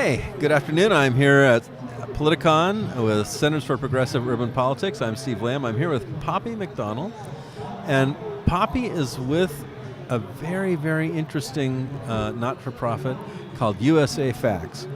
Hi, good afternoon. I'm here at Politicon with Centers for Progressive Urban Politics. I'm Steve Ballmer. I'm here with Peppy MacDonald. And Peppy is with a very, very interesting not-for-profit called USAFacts.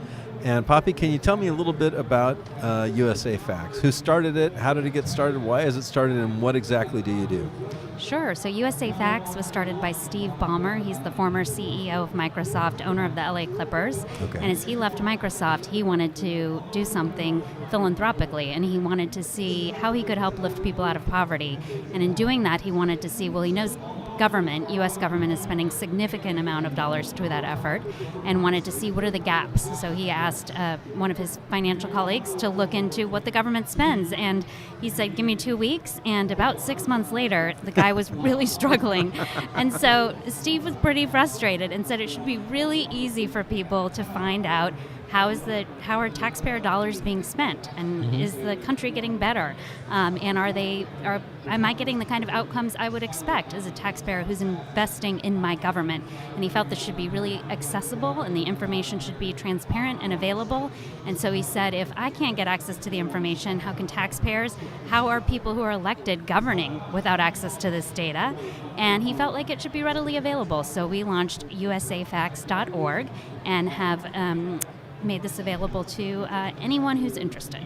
And Peppy, can you tell me a little bit about USAFacts? Who started it? How did it get started? Why is it started? And what exactly do you do? Sure. So USAFacts was started by Steve Ballmer. He's the former CEO of Microsoft, owner of the LA Clippers. Okay. And as he left Microsoft, he wanted to do something philanthropically, and he wanted to see how he could help lift people out of poverty. And in doing that, he wanted to see, well, he knows government, U.S. government is spending significant amount of dollars to that effort, and wanted to see what are the gaps. So he asked one of his financial colleagues to look into what the government spends, and he said, give me 2 weeks, and about 6 months later, the guy was really struggling. And so Steve was pretty frustrated and said it should be really easy for people to find out how are taxpayer dollars being spent, and is the country getting better, and am I getting the kind of outcomes I would expect as a taxpayer who's investing in my government? And he felt this should be really accessible, and the information should be transparent and available. And so he said, if I can't get access to the information, how can taxpayers, how are people who are elected governing without access to this data? And he felt like it should be readily available. So we launched USAFacts.org and have made this available to anyone who's interested.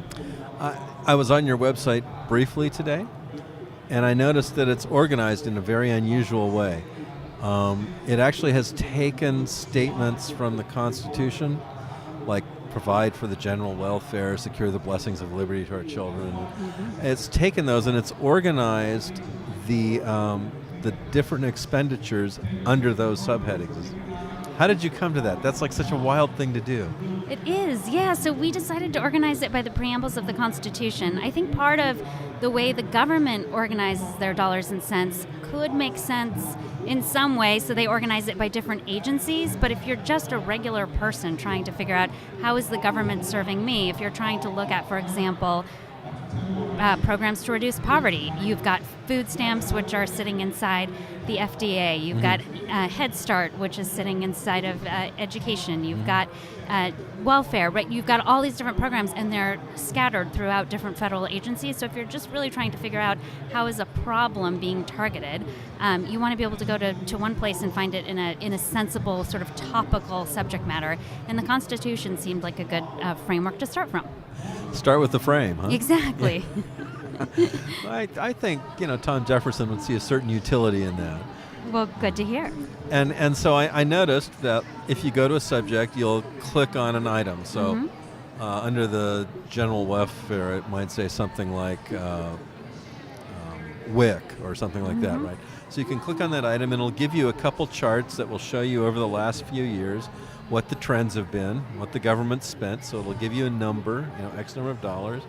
I was on your website briefly today, and I noticed that it's organized in a very unusual way. It actually has taken statements from the Constitution, like provide for the general welfare, secure the blessings of liberty to our children. It's taken those and it's organized the different expenditures under those subheadings. How did you come to that? That's like such a wild thing to do. It is, yeah. So we decided to organize it by the preambles of the Constitution. I think part of the way the government organizes their dollars and cents could make sense in some way, so they organize it by different agencies. But if you're just a regular person trying to figure out how is the government serving me, if you're trying to look at, for example, programs to reduce poverty. You've got food stamps, which are sitting inside the FDA. You've got Head Start, which is sitting inside of education. You've got welfare, right? You've got all these different programs, and they're scattered throughout different federal agencies. So if you're just really trying to figure out how is a problem being targeted, you want to be able to go to one place and find it in a sensible, sort of topical subject matter. And the Constitution seemed like a good framework to start from. Start with the frame, huh? Exactly. I think Tom Jefferson would see a certain utility in that. Well, good to hear. And so I noticed that if you go to a subject, you'll click on an item. So under the general welfare, it might say something like WIC or something like that, right? So you can click on that item, and it'll give you a couple charts that will show you over the last few years what the trends have been, what the government spent. So it'll give you a number, X number of dollars,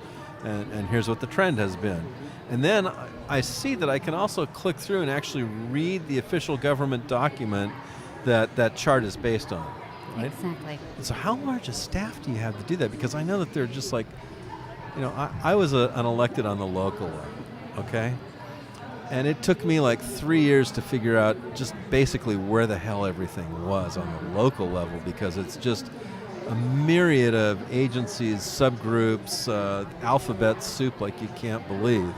and here's what the trend has been. And then I see that I can also click through and actually read the official government document that chart is based on. Right? Exactly. So how large a staff do you have to do that? Because I know that they're just like, I was an elected on the local level, okay? And it took me like 3 years to figure out just basically where the hell everything was on the local level, because it's just a myriad of agencies, subgroups, alphabet soup like you can't believe.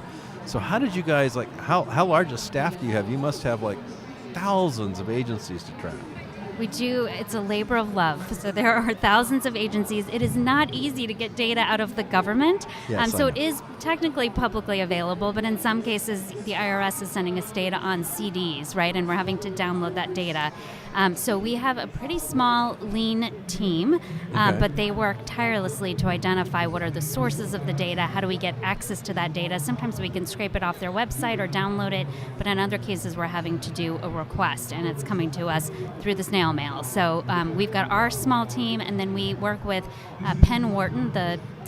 So how did you guys, how large a staff do you have? You must have like thousands of agencies to track. We do. It's a labor of love. So there are thousands of agencies. It is not easy to get data out of the government. Yes, so it is technically publicly available, but in some cases, the IRS is sending us data on CDs, right? And we're having to download that data. So we have a pretty small, lean team, but they work tirelessly to identify what are the sources of the data, how do we get access to that data. Sometimes we can scrape it off their website or download it, but in other cases we're having to do a request, and it's coming to us through the snail mail. So we've got our small team, and then we work with Penn Wharton.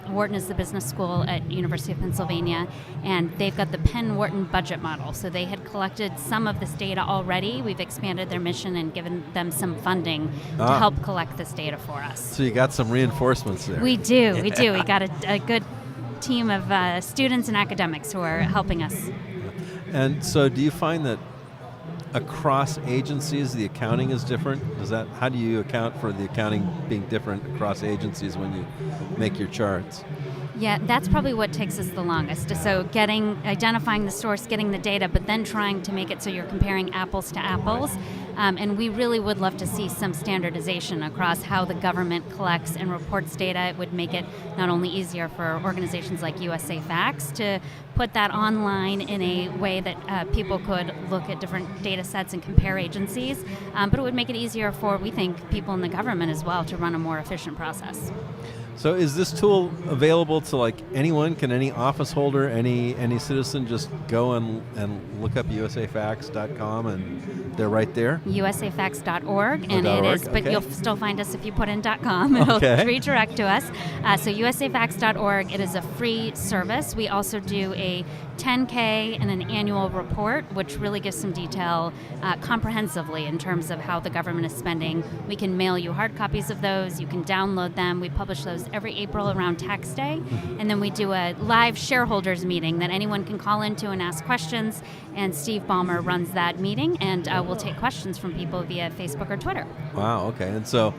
Wharton is the business school at University of Pennsylvania, and they've got the Penn Wharton budget model. So they had collected some of this data already. We've expanded their mission and given them some funding to help collect this data for us. So you got some reinforcements there. We do. We got a good team of students and academics who are helping us. And so do you find that across agencies, the accounting is different? How do you account for the accounting being different across agencies when you make your charts? Yeah, that's probably what takes us the longest. So identifying the source, getting the data, but then trying to make it so you're comparing apples to apples. And we really would love to see some standardization across how the government collects and reports data. It would make it not only easier for organizations like USAFacts to put that online in a way that people could look at different data sets and compare agencies, but it would make it easier for, we think, people in the government as well to run a more efficient process. So is this tool available to like anyone? Can any office holder, any citizen just go and look up USAFacts.com and they're right there? USAFacts.org, and .org, it is, but okay. You'll still find us if you put in .com. It'll redirect to us. So USAFacts.org, it is a free service. We also do a 10K and an annual report, which really gives some detail comprehensively in terms of how the government is spending. We can mail you hard copies of those. You can download them. We publish those every April around tax day. And then we do a live shareholders meeting that anyone can call into and ask questions. And Steve Ballmer runs that meeting, and we'll take questions from people via Facebook or Twitter. Wow, okay. And so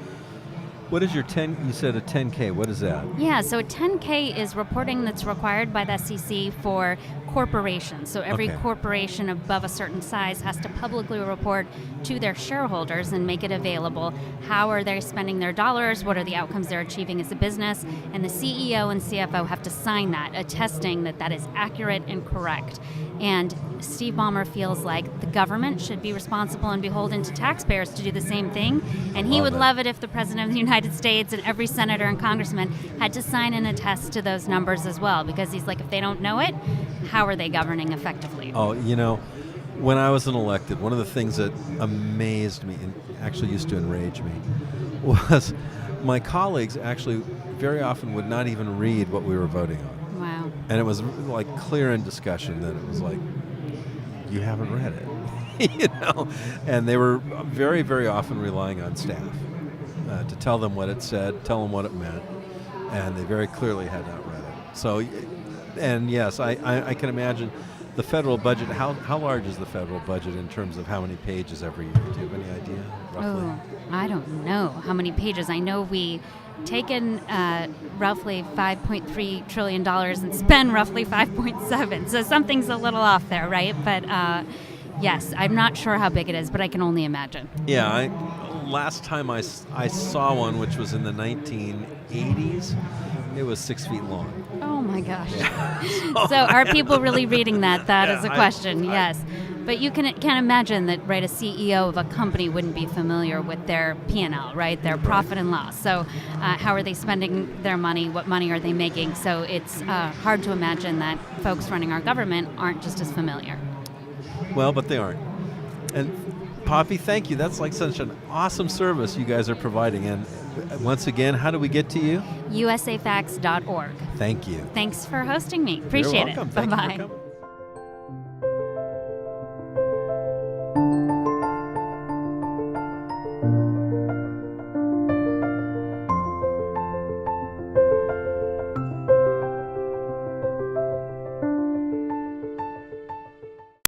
what is your you said a 10K, what is that? Yeah, so a 10K is reporting that's required by the SEC for corporations. So every corporation above a certain size has to publicly report to their shareholders and make it available. How are they spending their dollars? What are the outcomes they're achieving as a business? And the CEO and CFO have to sign that, attesting that that is accurate and correct. And Steve Ballmer feels like the government should be responsible and beholden to taxpayers to do the same thing. And he would love it if the President of the United States and every senator and congressman had to sign and attest to those numbers as well, because he's like, if they don't know it, how are they governing effectively? Oh, you know, when I was elected, one of the things that amazed me and actually used to enrage me was my colleagues actually very often would not even read what we were voting on. Wow. And it was like clear in discussion that it was like, you haven't read it, you know? And they were very, very often relying on staff to tell them what it said, tell them what it meant, and they very clearly had not read it. So, and yes, I can imagine the federal budget. How large is the federal budget in terms of how many pages every year? Do you have any idea, roughly? Oh, I don't know how many pages. I know we take in roughly $5.3 trillion and spend roughly 5.7. So something's a little off there, right? But yes, I'm not sure how big it is, but I can only imagine. Yeah, last time I saw one, which was in the 1980s, it was 6 feet long. Oh my gosh. Yeah. So are people really reading that? That is a question, yes. But you can imagine that, right, a CEO of a company wouldn't be familiar with their P&L, right, their profit and loss. So how are they spending their money? What money are they making? So it's hard to imagine that folks running our government aren't just as familiar. Well, but they aren't. And Poppy, thank you. That's like such an awesome service you guys are providing. And once again, how do we get to you? USAFacts.org. Thank you. Thanks for hosting me. Appreciate You're welcome. it. Thank you for Bye-bye. coming.